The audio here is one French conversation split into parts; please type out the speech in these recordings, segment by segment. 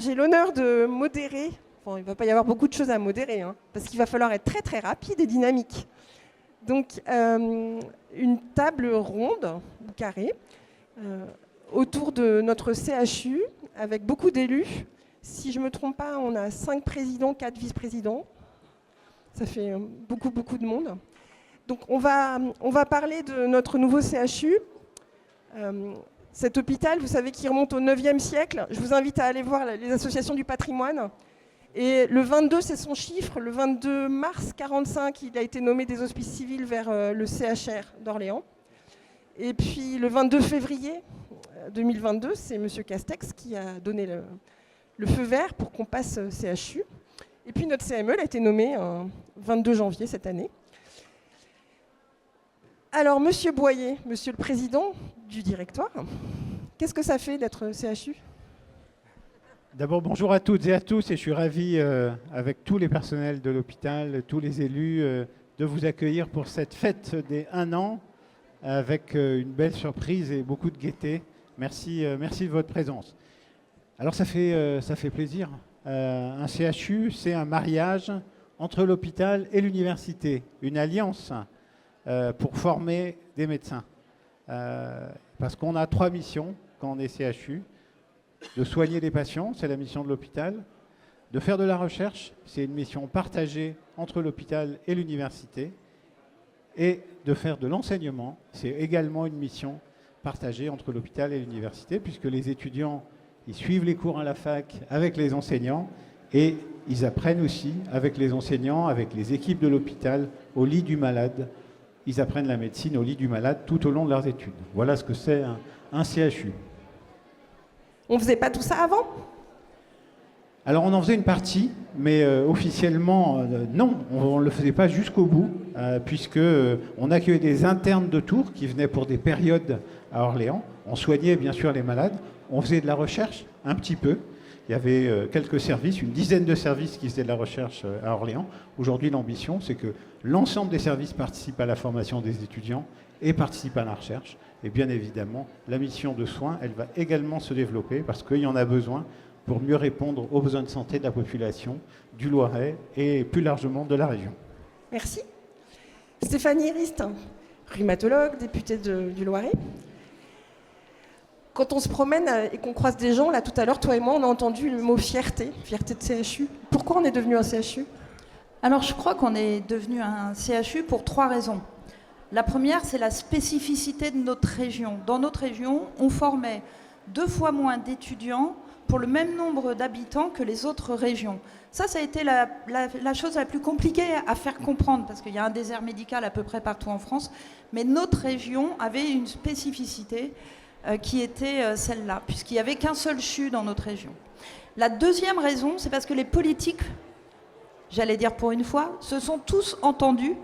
J'ai l'honneur de modérer, enfin, il ne va pas y avoir beaucoup de choses à modérer, hein, parce qu'il va falloir être très très rapide et dynamique. Donc une table ronde, ou carrée, autour de notre CHU, avec beaucoup d'élus. Si je ne me trompe pas, on a 5 présidents, 4 vice-présidents. Ça fait beaucoup beaucoup de monde. Donc on va parler de notre nouveau CHU. Cet hôpital, vous savez, qui remonte au 9e siècle. Je vous invite à aller voir les associations du patrimoine. Et le 22, c'est son chiffre. Le 22 mars 1945, il a été nommé des hospices civils vers le CHR d'Orléans. Et puis le 22 février 2022, c'est M. Castex qui a donné le feu vert pour qu'on passe CHU. Et puis notre CME a été nommé le 22 janvier cette année. Alors, Monsieur Boyer, Monsieur le Président du directoire, qu'est-ce que ça fait d'être CHU ? D'abord, bonjour à toutes et à tous, et je suis ravi, avec tous les personnels de l'hôpital, tous les élus, de vous accueillir pour cette fête des 1 an, avec une belle surprise et beaucoup de gaieté. Merci de votre présence. Alors, ça fait plaisir. Un CHU, c'est un mariage entre l'hôpital et l'université, une alliance pour former des médecins. Parce qu'on a 3 missions quand on est CHU. De soigner les patients, c'est la mission de l'hôpital. De faire de la recherche, c'est une mission partagée entre l'hôpital et l'université. Et de faire de l'enseignement, c'est également une mission partagée entre l'hôpital et l'université, puisque les étudiants, ils suivent les cours à la fac avec les enseignants et ils apprennent aussi avec les enseignants, avec les équipes de l'hôpital, au lit du malade. Ils apprennent la médecine au lit du malade tout au long de leurs études. Voilà ce que c'est un CHU. On ne faisait pas tout ça avant ? Alors on en faisait une partie, mais officiellement, non, on ne le faisait pas jusqu'au bout, puisque on accueillait des internes de Tours qui venaient pour des périodes à Orléans. On soignait bien sûr les malades, on faisait de la recherche un petit peu. Il y avait quelques services, une dizaine de services qui faisaient de la recherche à Orléans. Aujourd'hui, l'ambition, c'est que l'ensemble des services participent à la formation des étudiants et participent à la recherche. Et bien évidemment, la mission de soins, elle va également se développer parce qu'il y en a besoin pour mieux répondre aux besoins de santé de la population du Loiret et plus largement de la région. Merci. Stéphanie Rist, rhumatologue, députée du Loiret. Quand on se promène et qu'on croise des gens, là tout à l'heure, toi et moi, on a entendu le mot fierté, fierté de CHU. Pourquoi on est devenu un CHU ? Alors je crois qu'on est devenu un CHU pour 3 raisons. La première, c'est la spécificité de notre région. Dans notre région, on formait 2 fois moins d'étudiants pour le même nombre d'habitants que les autres régions. Ça a été la chose la plus compliquée à faire comprendre, parce qu'il y a un désert médical à peu près partout en France, mais notre région avait une spécificité qui était celle-là, puisqu'il n'y avait qu'un seul CHU dans notre région. La deuxième raison, c'est parce que les politiques, j'allais dire pour une fois, se sont tous entendus,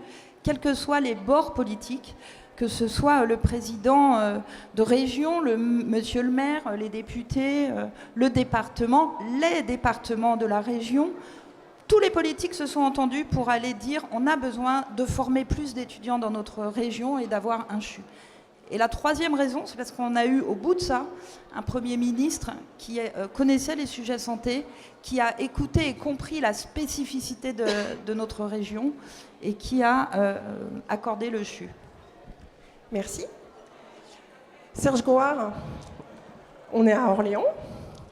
quels que soient les bords politiques, que ce soit le président de région, monsieur le maire, les députés, le département, les départements de la région. Tous les politiques se sont entendus pour aller dire on a besoin de former plus d'étudiants dans notre région et d'avoir un CHU. Et la troisième raison, c'est parce qu'on a eu au bout de ça un Premier ministre qui connaissait les sujets santé, qui a écouté et compris la spécificité de notre région et qui a accordé le CHU. Merci. Serge Grouard, on est à Orléans,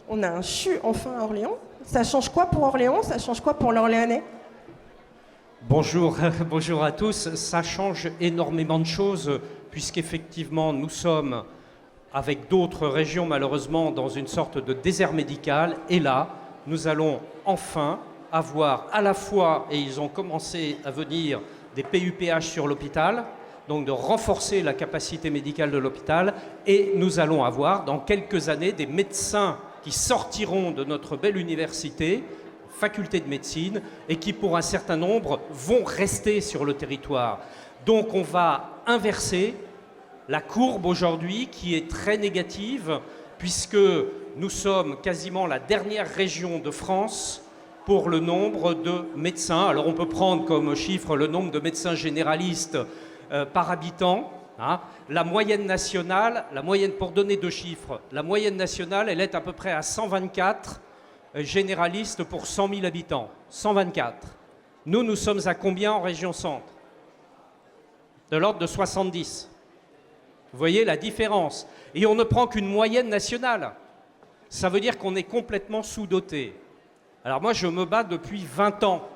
on a un CHU enfin à Orléans. Ça change quoi pour Orléans ? Ça change quoi pour l'Orléanais ? Bonjour, bonjour à tous. Ça change énormément de choses puisqu'effectivement nous sommes, avec d'autres régions malheureusement, dans une sorte de désert médical. Et là, nous allons enfin avoir à la fois, et ils ont commencé à venir, des PUPH sur l'hôpital, donc de renforcer la capacité médicale de l'hôpital, et nous allons avoir dans quelques années des médecins qui sortiront de notre belle université, faculté de médecine, et qui pour un certain nombre vont rester sur le territoire. Donc on va inverser la courbe aujourd'hui qui est très négative, puisque nous sommes quasiment la dernière région de France pour le nombre de médecins. Alors on peut prendre comme chiffre le nombre de médecins généralistes par habitant. Hein. La moyenne nationale, pour donner 2 chiffres, la moyenne nationale, elle est à peu près à 124 généralistes pour 100 000 habitants, 124. Nous sommes à combien en région centre? De l'ordre de 70. Vous voyez la différence. Et on ne prend qu'une moyenne nationale. Ça veut dire qu'on est complètement sous-doté. Alors moi, je me bats depuis 20 ans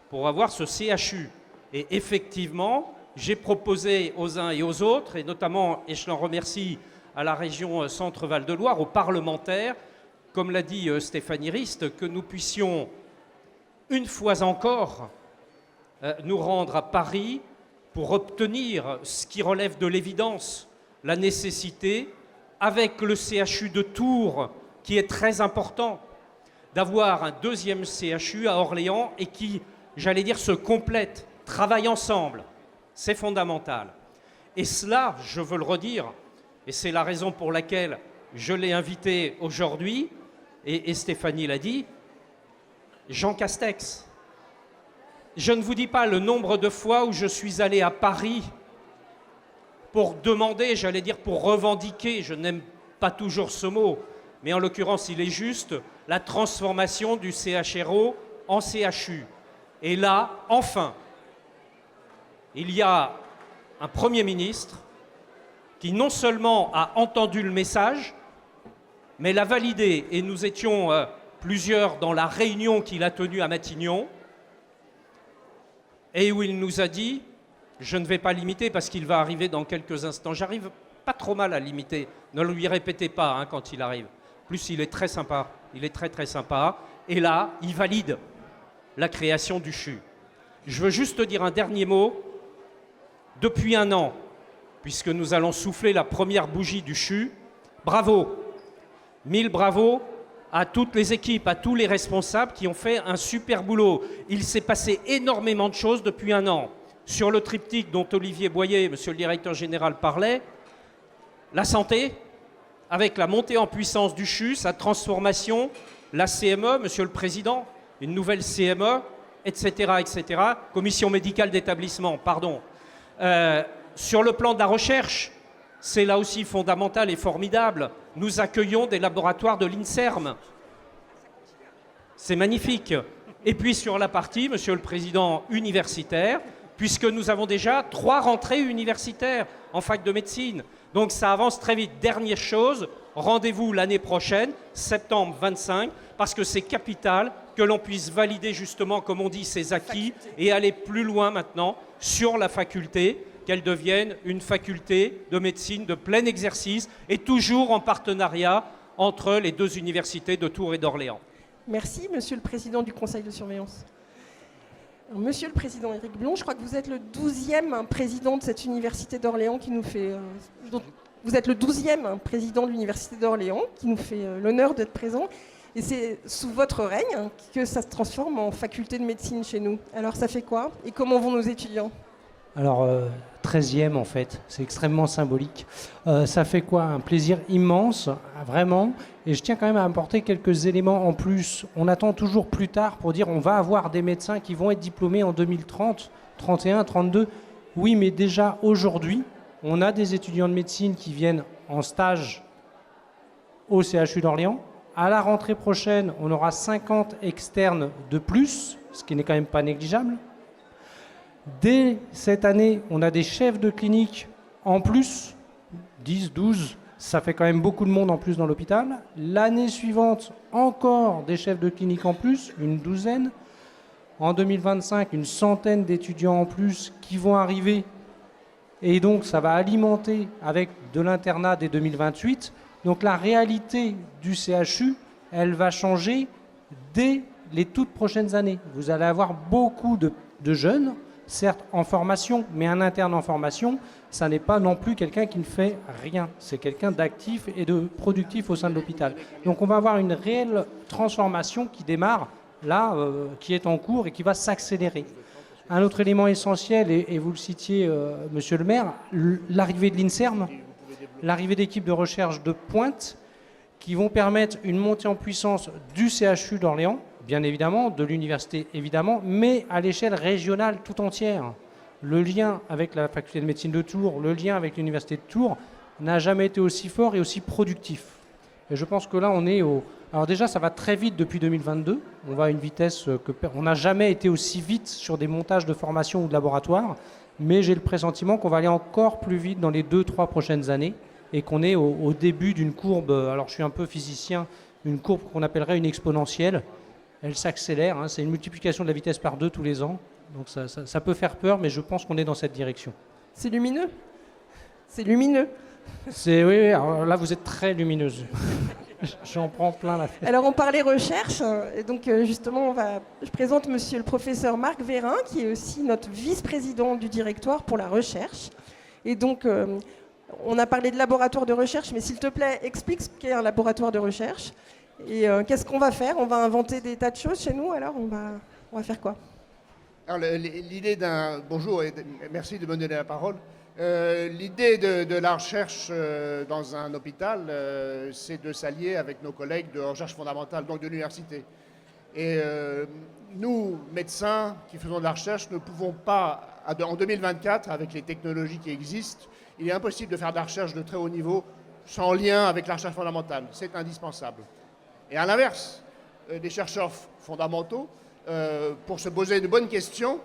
pour avoir ce CHU. Et effectivement, j'ai proposé aux uns et aux autres, et notamment, et je l'en remercie, à la région Centre-Val de Loire, aux parlementaires, comme l'a dit Stéphanie Rist, que nous puissions, une fois encore, nous rendre à Paris pour obtenir ce qui relève de l'évidence, la nécessité, avec le CHU de Tours, qui est très important, d'avoir un deuxième CHU à Orléans et qui, j'allais dire, se complètent, travaillent ensemble. C'est fondamental. Et cela, je veux le redire, et c'est la raison pour laquelle je l'ai invité aujourd'hui, et Stéphanie l'a dit, Jean Castex. Je ne vous dis pas le nombre de fois où je suis allé à Paris pour demander, j'allais dire pour revendiquer, je n'aime pas toujours ce mot, mais en l'occurrence il est juste, la transformation du CHRO en CHU. Et là, enfin, il y a un Premier ministre qui non seulement a entendu le message, mais l'a validé. Et nous étions plusieurs dans la réunion qu'il a tenue à Matignon, et où il nous a dit, je ne vais pas limiter parce qu'il va arriver dans quelques instants, j'arrive pas trop mal à limiter, ne lui répétez pas hein, quand il arrive. Plus il est très sympa, il est très très sympa, et là, il valide la création du CHU. Je veux juste dire un dernier mot. Depuis un an, puisque nous allons souffler la première bougie du CHU, bravo, 1000 bravos à toutes les équipes, à tous les responsables qui ont fait un super boulot. Il s'est passé énormément de choses depuis un an. Sur le triptyque dont Olivier Boyer, monsieur le directeur général, parlait, la santé, avec la montée en puissance du CHU, sa transformation, la CME, monsieur le président, une nouvelle CME, etc., etc., commission médicale d'établissement, pardon. Sur le plan de la recherche, c'est là aussi fondamental et formidable. Nous accueillons des laboratoires de l'INSERM. C'est magnifique. Et puis sur la partie, monsieur le président, universitaire, puisque nous avons déjà 3 rentrées universitaires en fac de médecine. Donc ça avance très vite. Dernière chose, rendez-vous l'année prochaine, septembre 25, parce que c'est capital que l'on puisse valider justement, comme on dit, ces acquis et aller plus loin maintenant sur la faculté, qu'elle devienne une faculté de médecine de plein exercice et toujours en partenariat entre les 2 universités de Tours et d'Orléans. Merci, monsieur le président du conseil de surveillance. Alors, monsieur le président Éric Blon, je crois que vous êtes le 12e président de cette université d'Orléans qui nous fait... vous êtes le 12e président de l'université d'Orléans qui nous fait l'honneur d'être présent. Et c'est sous votre règne que ça se transforme en faculté de médecine chez nous. Alors ça fait quoi? Et comment vont nos étudiants? Alors, 13e en fait, c'est extrêmement symbolique. Ça fait quoi? Un plaisir immense, vraiment. Et je tiens quand même à apporter quelques éléments en plus. On attend toujours plus tard pour dire on va avoir des médecins qui vont être diplômés en 2030, 31, 32. Oui, mais déjà aujourd'hui, on a des étudiants de médecine qui viennent en stage au CHU d'Orléans. À la rentrée prochaine, on aura 50 externes de plus, ce qui n'est quand même pas négligeable. Dès cette année, on a des chefs de clinique en plus, 10, 12, ça fait quand même beaucoup de monde en plus dans l'hôpital. L'année suivante, encore des chefs de clinique en plus, une douzaine. En 2025, une centaine d'étudiants en plus qui vont arriver. Et donc, ça va alimenter avec de l'internat dès 2028. Donc, la réalité du CHU, elle va changer dès les toutes prochaines années. Vous allez avoir beaucoup de jeunes, certes en formation, mais un interne en formation, ça n'est pas non plus quelqu'un qui ne fait rien. C'est quelqu'un d'actif et de productif au sein de l'hôpital. Donc on va avoir une réelle transformation qui démarre là, qui est en cours et qui va s'accélérer. Un autre élément essentiel, et vous le citiez, monsieur le maire, l'arrivée de l'INSERM, l'arrivée d'équipes de recherche de pointe qui vont permettre une montée en puissance du CHU d'Orléans, bien évidemment, de l'université évidemment, mais à l'échelle régionale tout entière. Le lien avec la faculté de médecine de Tours, le lien avec l'université de Tours n'a jamais été aussi fort et aussi productif. Et je pense que là, on est au... Alors déjà, ça va très vite depuis 2022. On va à une vitesse on n'a jamais été aussi vite sur des montages de formation ou de laboratoire. Mais j'ai le pressentiment qu'on va aller encore plus vite dans les 2-3 prochaines années et qu'on est au début d'une courbe, alors je suis un peu physicien, une courbe qu'on appellerait une exponentielle. Elle s'accélère, hein, c'est une multiplication de la vitesse par 2 tous les ans. Donc ça peut faire peur, mais je pense qu'on est dans cette direction. C'est lumineux. C'est lumineux. Oui, alors là vous êtes très lumineuse. J'en prends plein la tête. Alors on parlait recherche, et donc justement je présente monsieur le professeur Marc Vérin, qui est aussi notre vice-président du directoire pour la recherche. Et donc on a parlé de laboratoire de recherche, mais s'il te plaît, explique ce qu'est un laboratoire de recherche. Et qu'est-ce qu'on va faire? On va inventer des tas de choses chez nous, alors on va faire quoi? Alors, l'idée d'un... Bonjour et merci de me donner la parole. L'idée de la recherche dans un hôpital, c'est de s'allier avec nos collègues de recherche fondamentale, donc de l'université. Et nous, médecins qui faisons de la recherche, ne pouvons pas, en 2024, avec les technologies qui existent, il est impossible de faire de la recherche de très haut niveau sans lien avec la recherche fondamentale. C'est indispensable. Et à l'inverse, des chercheurs fondamentaux, pour se poser de bonnes questions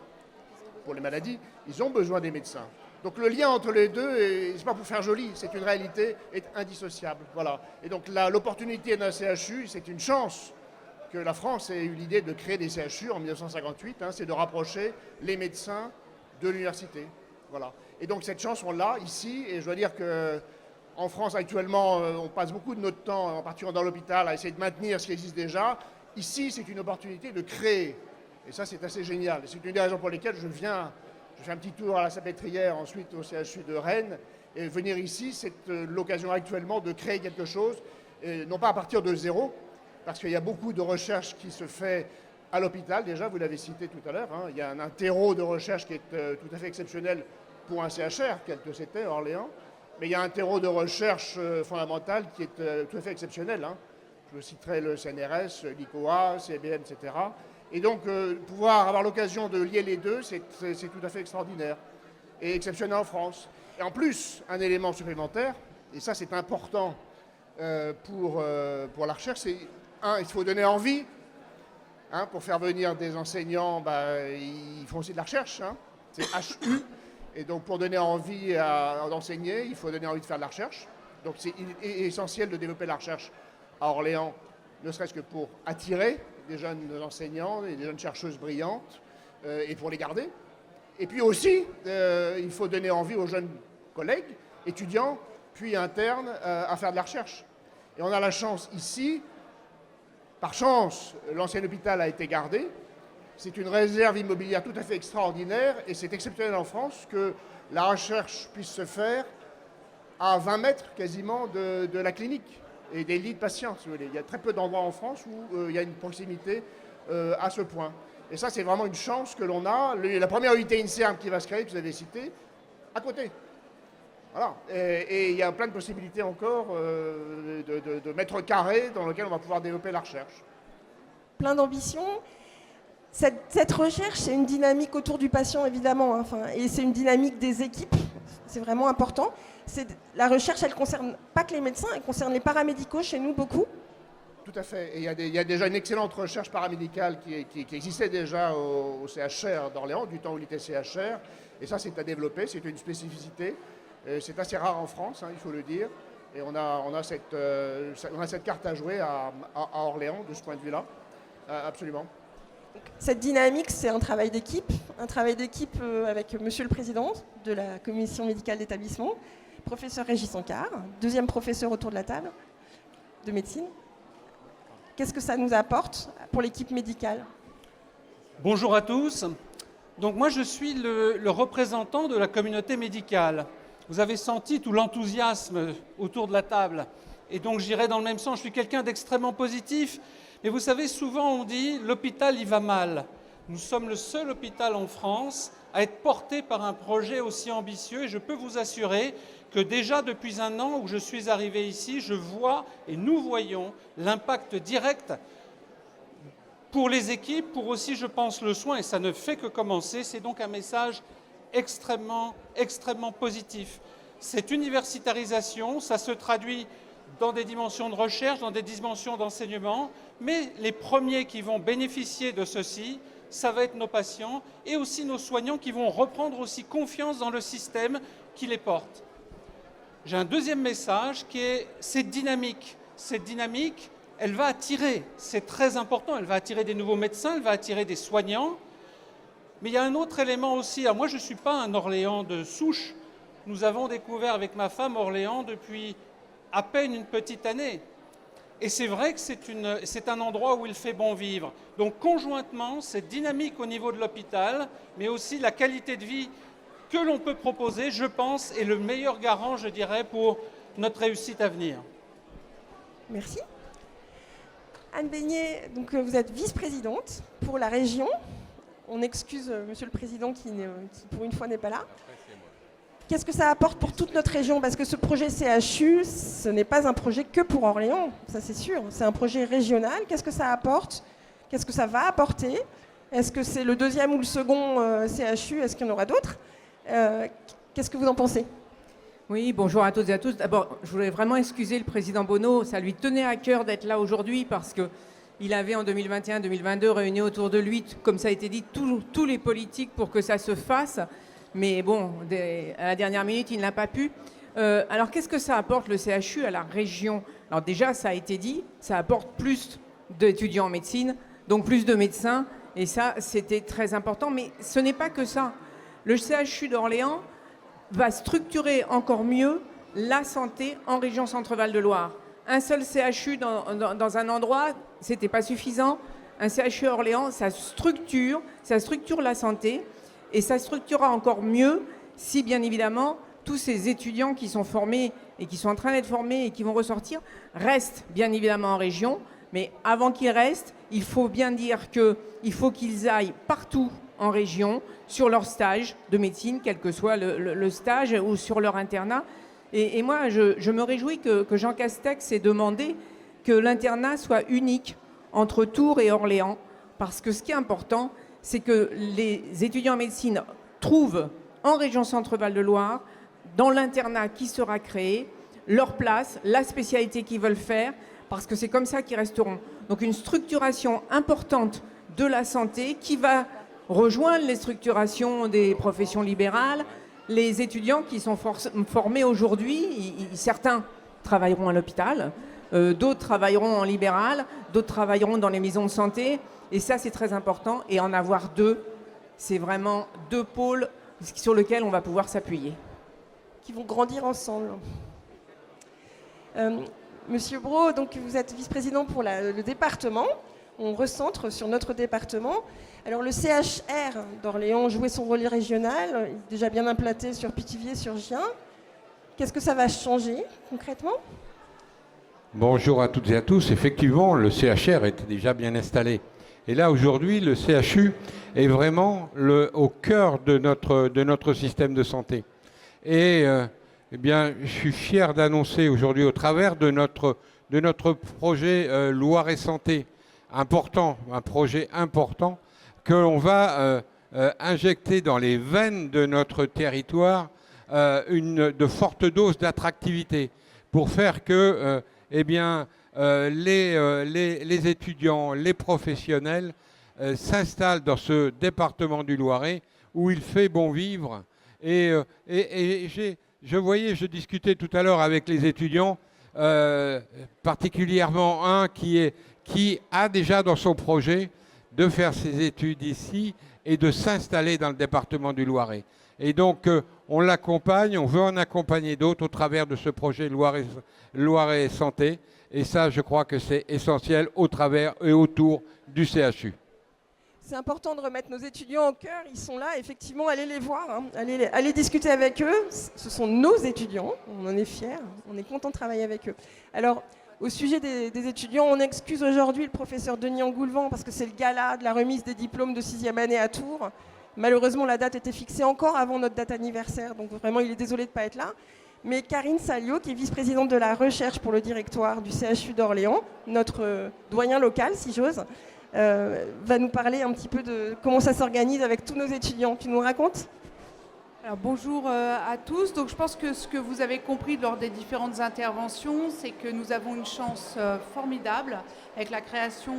pour les maladies, ils ont besoin des médecins. Donc le lien entre les deux, c'est pas pour faire joli, c'est une réalité, est indissociable. Voilà. Et donc l'opportunité d'un CHU, c'est une chance que la France ait eu l'idée de créer des CHU en 1958, hein, c'est de rapprocher les médecins de l'université. Voilà. Et donc cette chance, on l'a ici, et je dois dire qu'en France actuellement, on passe beaucoup de notre temps, en particulier dans l'hôpital, à essayer de maintenir ce qui existe déjà. Ici, c'est une opportunité de créer. Et ça, c'est assez génial. C'est une des raisons pour lesquelles je fais un petit tour à la Salpêtrière, ensuite au CHU de Rennes. Et venir ici, c'est l'occasion actuellement de créer quelque chose, et non pas à partir de zéro, parce qu'il y a beaucoup de recherche qui se fait à l'hôpital. Déjà, vous l'avez cité tout à l'heure, hein, il y a un terreau de recherche qui est tout à fait exceptionnel pour un CHR, quel que c'était, Orléans. Mais il y a un terreau de recherche fondamentale qui est tout à fait exceptionnel, hein. Je citerai le CNRS, l'ICOA, CBN, etc. Et donc, pouvoir avoir l'occasion de lier les deux, c'est tout à fait extraordinaire et exceptionnel en France. Et en plus, un élément supplémentaire, et ça c'est important pour la recherche, c'est, il faut donner envie. Hein, pour faire venir des enseignants, ils font aussi de la recherche, hein, c'est HU. Et donc, pour donner envie d'enseigner, il faut donner envie de faire de la recherche. Donc, c'est essentiel de développer la recherche à Orléans, ne serait-ce que pour attirer des jeunes enseignants et des jeunes chercheuses brillantes et pour les garder. Et puis aussi, il faut donner envie aux jeunes collègues, étudiants, puis internes, à faire de la recherche. Et on a la chance ici, par chance, l'ancien hôpital a été gardé. C'est une réserve immobilière tout à fait extraordinaire et c'est exceptionnel en France que la recherche puisse se faire à 20 mètres quasiment de la clinique et des lits de patients, si vous voulez. Il y a très peu d'endroits en France où il y a une proximité à ce point. Et ça, c'est vraiment une chance que l'on a. La première unité INSERM qui va se créer, que vous avez cité, à côté. Voilà. Et il y a plein de possibilités encore de mètres carrés dans lesquels on va pouvoir développer la recherche. Plein d'ambition. Cette recherche, c'est une dynamique autour du patient, évidemment, hein, et c'est une dynamique des équipes. C'est vraiment important. La recherche, elle ne concerne pas que les médecins, elle concerne les paramédicaux chez nous beaucoup. Tout à fait. Et il y a déjà une excellente recherche paramédicale qui existait déjà au CHR d'Orléans, du temps où il était CHR. Et ça, c'est à développer, c'est une spécificité. C'est assez rare en France, hein, il faut le dire. Et on a cette carte à jouer à Orléans, de ce point de vue-là. Absolument. Cette dynamique, c'est un travail d'équipe avec Monsieur le Président de la Commission médicale d'établissement, professeur Régis Ancard, deuxième professeur autour de la table de médecine. Qu'est-ce que ça nous apporte pour l'équipe médicale? Bonjour à tous. Donc moi, je suis le représentant de la communauté médicale. Vous avez senti tout l'enthousiasme autour de la table. Et donc j'irai dans le même sens. Je suis quelqu'un d'extrêmement positif. Mais vous savez, souvent on dit « l'hôpital, il va mal ». Nous sommes le seul hôpital en France à être porté par un projet aussi ambitieux. Et je peux vous assurer que déjà depuis un an où je suis arrivé ici, je vois et nous voyons l'impact direct pour les équipes, pour aussi, je pense, le soin. Et ça ne fait que commencer. C'est donc un message extrêmement, extrêmement positif. Cette universitarisation, ça se traduit dans des dimensions de recherche, dans des dimensions d'enseignement, mais les premiers qui vont bénéficier de ceci, ça va être nos patients et aussi nos soignants qui vont reprendre aussi confiance dans le système qui les porte. J'ai un deuxième message qui est cette dynamique. Cette dynamique, elle va attirer, c'est très important, elle va attirer des nouveaux médecins, elle va attirer des soignants. Mais il y a un autre élément aussi. Alors moi, je ne suis pas un Orléans de souche. Nous avons découvert avec ma femme Orléans depuis à peine une petite année. Et c'est vrai que c'est un endroit où il fait bon vivre. Donc conjointement, cette dynamique au niveau de l'hôpital, mais aussi la qualité de vie que l'on peut proposer, je pense, est le meilleur garant, je dirais, pour notre réussite à venir. Merci. Anne Beignet, donc vous êtes vice-présidente pour la région. On excuse Monsieur le Président qui pour une fois n'est pas là. Qu'est-ce que ça apporte pour toute notre région? Parce que ce projet CHU, ce n'est pas un projet que pour Orléans, ça c'est sûr. C'est un projet régional. Qu'est-ce que ça apporte? Qu'est-ce que ça va apporter? Est-ce que c'est le deuxième ou le second CHU? Est-ce qu'il y en aura d'autres? Qu'est-ce que vous en pensez? Oui, bonjour à toutes et à tous. D'abord, je voulais vraiment excuser le président Bonneau. Ça lui tenait à cœur d'être là aujourd'hui parce qu'il avait en 2021-2022 réuni autour de lui, comme ça a été dit, tous les politiques pour que ça se fasse. Mais bon, à la dernière minute, il ne l'a pas pu. Alors, qu'est-ce que ça apporte le CHU à la région? Alors déjà, ça a été dit, ça apporte plus d'étudiants en médecine, donc plus de médecins. Et ça, c'était très important. Mais ce n'est pas que ça. Le CHU d'Orléans va structurer encore mieux la santé en région Centre-Val de Loire. Un seul CHU dans un endroit, ce n'était pas suffisant. Un CHU à Orléans, ça structure la santé. Et ça structurera encore mieux si, bien évidemment, tous ces étudiants qui sont formés et qui sont en train d'être formés et qui vont ressortir restent, bien évidemment, en région. Mais avant qu'ils restent, il faut bien dire qu'il faut qu'ils aillent partout en région sur leur stage de médecine, quel que soit le stage, ou sur leur internat. Et moi, je me réjouis que Jean Castex ait demandé que l'internat soit unique entre Tours et Orléans, parce que ce qui est important, c'est que les étudiants en médecine trouvent en région Centre-Val de Loire, dans l'internat qui sera créé, leur place, la spécialité qu'ils veulent faire, parce que c'est comme ça qu'ils resteront. Donc une structuration importante de la santé qui va rejoindre les structurations des professions libérales. Les étudiants qui sont formés aujourd'hui, certains travailleront à l'hôpital, d'autres travailleront en libéral, d'autres travailleront dans les maisons de santé. Et ça, c'est très important. Et en avoir deux, c'est vraiment deux pôles sur lesquels on va pouvoir s'appuyer. Qui vont grandir ensemble. Monsieur Brault, donc vous êtes vice-président pour le département. On recentre sur notre département. Alors le CHR d'Orléans jouait son rôle régional, il est déjà bien implanté sur Pithiviers, sur Gien. Qu'est-ce que ça va changer concrètement? Bonjour à toutes et à tous. Effectivement, le CHR était déjà bien installé. Et là, aujourd'hui, le CHU est vraiment au cœur de notre système de santé. Et eh bien, je suis fier d'annoncer aujourd'hui, au travers de notre projet Loire et Santé, important, un projet important, que l'on va injecter dans les veines de notre territoire de fortes doses d'attractivité pour faire que eh bien, les étudiants, les professionnels s'installent dans ce département du Loiret où il fait bon vivre. Et je discutais tout à l'heure avec les étudiants, particulièrement un qui a déjà dans son projet de faire ses études ici et de s'installer dans le département du Loiret. Et donc, on l'accompagne, on veut en accompagner d'autres au travers de ce projet Loiret Santé. Et ça, je crois que c'est essentiel au travers et autour du CHU. C'est important de remettre nos étudiants au cœur. Ils sont là, effectivement, allez les voir, hein. Allez discuter avec eux. Ce sont nos étudiants, on en est fiers, on est content de travailler avec eux. Alors, au sujet des étudiants, on excuse aujourd'hui le professeur Denis Engoulevent parce que c'est le gala de la remise des diplômes de 6e année à Tours. Malheureusement, la date était fixée encore avant notre date anniversaire, donc vraiment, il est désolé de ne pas être là. Mais Karine Salio, qui est vice-présidente de la recherche pour le directoire du CHU d'Orléans, notre doyen local, si j'ose, va nous parler un petit peu de comment ça s'organise avec tous nos étudiants. Tu nous racontes ? Alors, bonjour à tous. Donc, je pense que ce que vous avez compris lors des différentes interventions, c'est que nous avons une chance formidable avec la création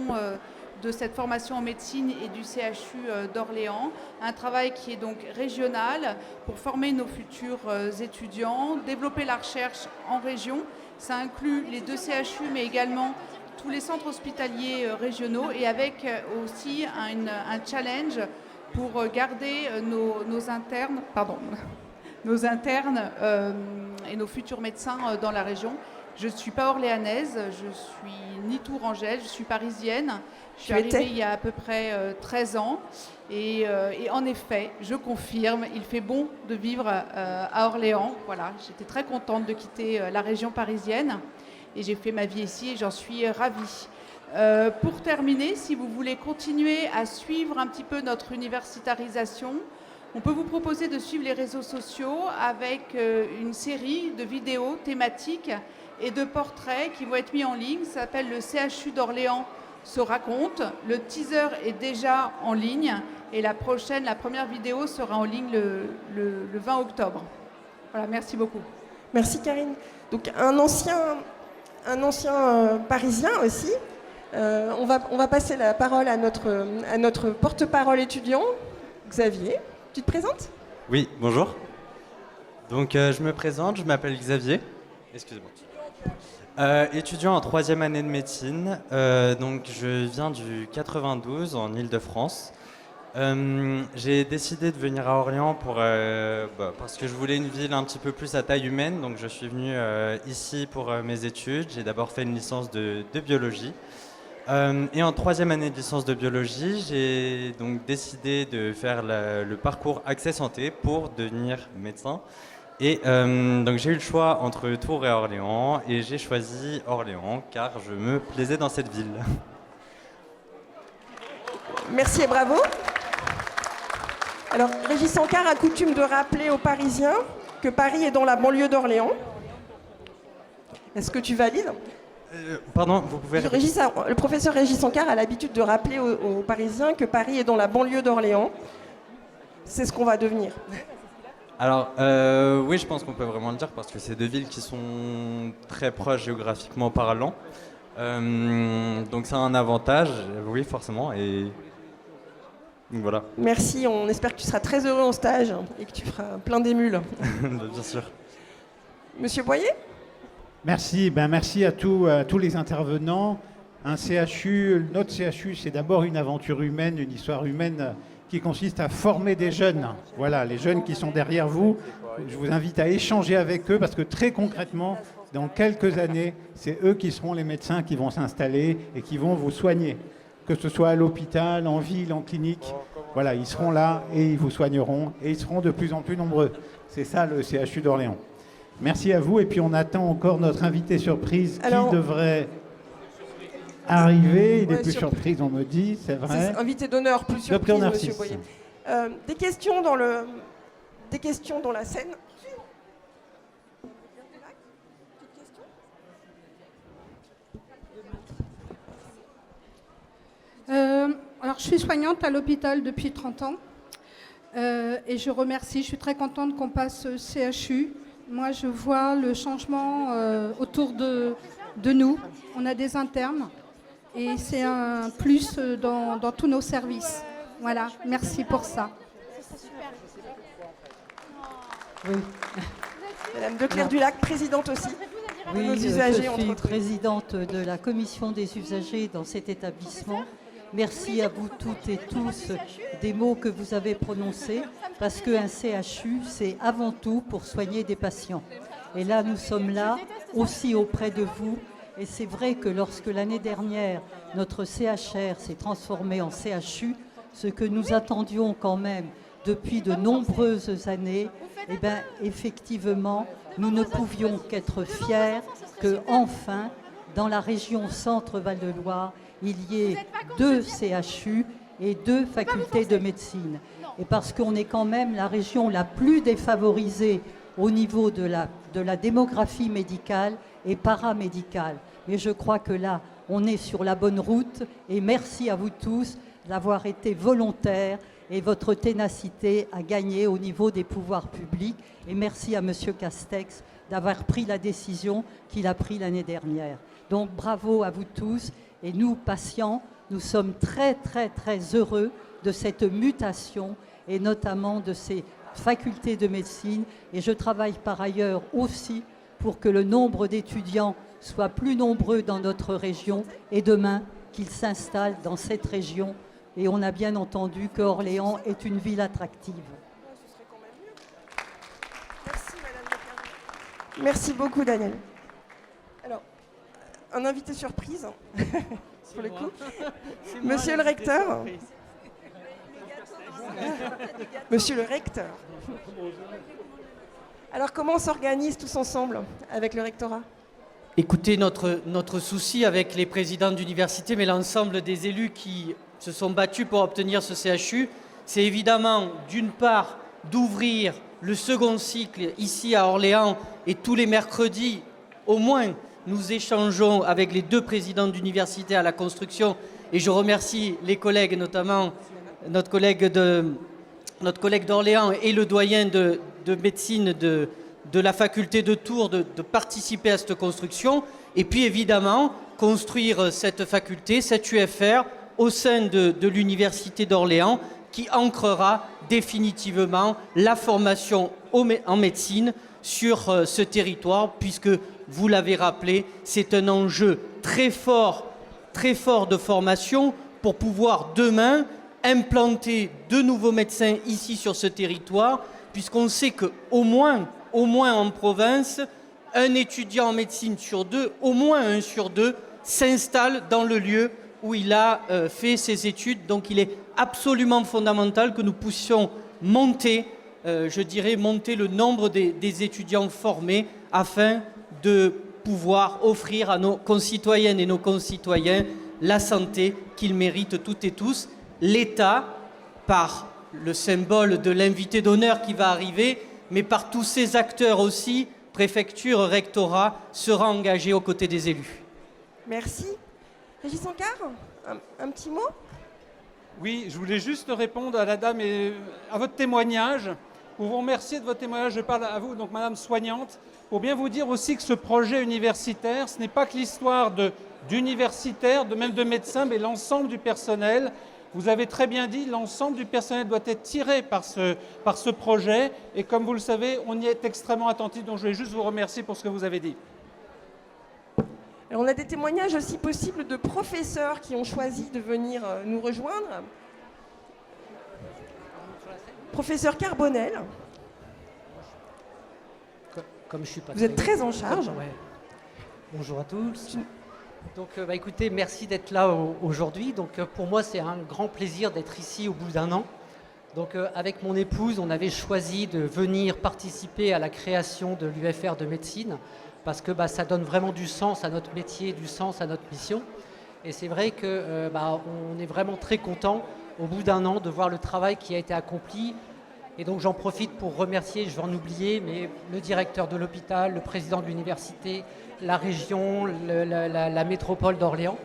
de cette formation en médecine et du CHU d'Orléans. Un travail qui est donc régional pour former nos futurs étudiants, développer la recherche en région. Ça inclut les 2 CHU, mais également tous les centres hospitaliers régionaux et avec aussi un challenge pour garder nos internes et nos futurs médecins dans la région. Je ne suis pas orléanaise, je suis ni tourangelle, je suis parisienne. Je suis arrivée il y a à peu près 13 ans. Et en effet, je confirme, il fait bon de vivre à Orléans. Voilà, j'étais très contente de quitter la région parisienne. Et j'ai fait ma vie ici et j'en suis ravie. Pour terminer, si vous voulez continuer à suivre un petit peu notre universitarisation, on peut vous proposer de suivre les réseaux sociaux avec une série de vidéos thématiques et de portraits qui vont être mis en ligne. Ça s'appelle le CHU d'Orléans se raconte. Le teaser est déjà en ligne et la première vidéo sera en ligne le 20 octobre. Voilà, merci beaucoup. Merci Karine. Donc un ancien parisien aussi. On va passer la parole à notre porte-parole étudiant, Xavier. Tu te présentes ? Oui, bonjour. Donc je me présente, je m'appelle Xavier. Excusez-moi. Étudiant en 3e année de médecine. Donc je viens du 92 en Île-de-France. J'ai décidé de venir à Orléans parce que je voulais une ville un petit peu plus à taille humaine. Donc je suis venu ici pour mes études. J'ai d'abord fait une licence de biologie. Et en 3e année de licence de biologie, j'ai donc décidé de faire le parcours Accès Santé pour devenir médecin. Et donc j'ai eu le choix entre Tours et Orléans, et j'ai choisi Orléans car je me plaisais dans cette ville. Merci et bravo. Alors, Régis Sankar a coutume de rappeler aux Parisiens que Paris est dans la banlieue d'Orléans. Est-ce que tu valides ? Pardon, vous pouvez répéter ? Le professeur Régis Sankar a l'habitude de rappeler aux Parisiens que Paris est dans la banlieue d'Orléans. C'est ce qu'on va devenir. Alors, oui, je pense qu'on peut vraiment le dire parce que c'est 2 villes qui sont très proches géographiquement parlant. Donc, c'est un avantage, oui, forcément. Et voilà. Merci, on espère que tu seras très heureux en stage et que tu feras plein d'émules. Bien sûr. Monsieur Boyer ? Merci, merci à tous les intervenants. Notre CHU, c'est d'abord une aventure humaine, une histoire humaine qui consiste à former des jeunes. Voilà, les jeunes qui sont derrière vous, je vous invite à échanger avec eux parce que très concrètement, dans quelques années, c'est eux qui seront les médecins qui vont s'installer et qui vont vous soigner. Que ce soit à l'hôpital, en ville, en clinique, voilà, ils seront là et ils vous soigneront et ils seront de plus en plus nombreux. C'est ça le CHU d'Orléans. Merci à vous et puis on attend encore notre invité surprise qui devrait arriver. Il est plus surprise, on me dit, c'est vrai. C'est invité d'honneur, plus surprise, monsieur Boyer. Des questions dans la scène. Alors, je suis soignante à l'hôpital depuis 30 ans et je suis très contente qu'on passe CHU. Moi, je vois le changement autour de nous. On a des internes et c'est un plus dans tous nos services. Voilà, merci pour ça. Oui. Madame Declercq-Dulac, présidente aussi. Oui, nos usagers, je suis présidente de la commission des usagers dans cet établissement. Merci à vous toutes et tous des mots que vous avez prononcés, parce qu'un CHU, c'est avant tout pour soigner des patients. Et là, nous sommes là aussi auprès de vous. Et c'est vrai que lorsque l'année dernière, notre CHR s'est transformé en CHU, ce que nous attendions quand même depuis de nombreuses années, eh bien, effectivement, nous ne pouvions qu'être fiers qu'enfin, dans la région Centre-Val de Loire, il y ait 2 CHU et 2 facultés de médecine. Et parce qu'on est quand même la région la plus défavorisée au niveau de la démographie médicale et paramédicale. Mais je crois que là, on est sur la bonne route et merci à vous tous d'avoir été volontaires et votre ténacité à gagner au niveau des pouvoirs publics. Et merci à M. Castex d'avoir pris la décision qu'il a prise l'année dernière. Donc bravo à vous tous. Et nous, patients, nous sommes très, très, très heureux de cette mutation et notamment de ces facultés de médecine. Et je travaille par ailleurs aussi pour que le nombre d'étudiants soit plus nombreux dans notre région et demain qu'ils s'installent dans cette région. Et on a bien entendu qu'Orléans est une ville attractive. Merci beaucoup, Daniel. Alors, un invité surprise, pour le coup. Monsieur le recteur. Monsieur le recteur. Alors, comment on s'organise tous ensemble avec le rectorat? Écoutez, notre souci avec les présidents d'université, mais l'ensemble des élus qui se sont battus pour obtenir ce CHU, c'est évidemment, d'une part, d'ouvrir le second cycle ici à Orléans, et tous les mercredis, au moins, nous échangeons avec les 2 présidents d'université à la construction, et je remercie les collègues, notamment notre collègue d'Orléans et le doyen de médecine de la faculté de Tours de participer à cette construction, et puis évidemment construire cette faculté, cette UFR, au sein de l'université d'Orléans, qui ancrera définitivement la formation en médecine sur ce territoire, puisque, vous l'avez rappelé, c'est un enjeu très fort de formation pour pouvoir demain implanter de nouveaux médecins ici sur ce territoire, puisqu'on sait qu'au moins en province, un étudiant en médecine sur 2, au moins 1 sur 2, s'installe dans le lieu où il a fait ses études. Donc il est absolument fondamental que nous puissions monter le nombre des étudiants formés afin de pouvoir offrir à nos concitoyennes et nos concitoyens la santé qu'ils méritent toutes et tous. L'État, par le symbole de l'invité d'honneur qui va arriver, mais par tous ces acteurs aussi, préfecture, rectorat, sera engagé aux côtés des élus. Merci. Régis Ancard, un petit mot? Oui, je voulais juste répondre à la dame et à votre témoignage. Pour vous remercier de votre témoignage, je parle à vous, donc Madame Soignante, pour bien vous dire aussi que ce projet universitaire, ce n'est pas que l'histoire d'universitaires, même de médecins, mais l'ensemble du personnel. Vous avez très bien dit, l'ensemble du personnel doit être tiré par ce projet. Et comme vous le savez, on y est extrêmement attentif. Donc je voulais juste vous remercier pour ce que vous avez dit. Alors, on a des témoignages aussi possibles de professeurs qui ont choisi de venir nous rejoindre. Professeur Carbonel. Comme je suis pas vous êtes très en charge. Ouais. Bonjour à tous. Donc, écoutez, merci d'être là aujourd'hui. Donc, pour moi, c'est un grand plaisir d'être ici au bout d'1 an. Donc, avec mon épouse, on avait choisi de venir participer à la création de l'UFR de médecine parce que ça donne vraiment du sens à notre métier, du sens à notre mission. Et c'est vrai que on est vraiment très content au bout d'1 an de voir le travail qui a été accompli. Et donc, j'en profite pour remercier, je vais en oublier, mais le directeur de l'hôpital, le président de l'université, la région, la métropole d'Orléans.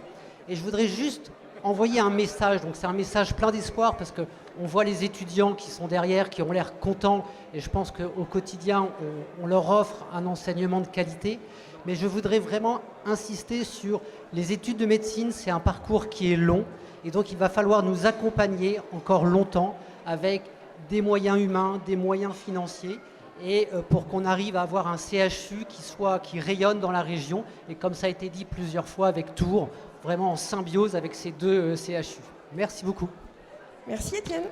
Et je voudrais juste envoyer un message. Donc c'est un message plein d'espoir parce qu'on voit les étudiants qui sont derrière, qui ont l'air contents. Et je pense qu'au quotidien, on leur offre un enseignement de qualité. Mais je voudrais vraiment insister sur les études de médecine. C'est un parcours qui est long. Et donc il va falloir nous accompagner encore longtemps avec des moyens humains, des moyens financiers. Et pour qu'on arrive à avoir un CHU qui rayonne dans la région, et comme ça a été dit plusieurs fois avec Tours, vraiment en symbiose avec ces 2 CHU. Merci beaucoup. Merci Étienne.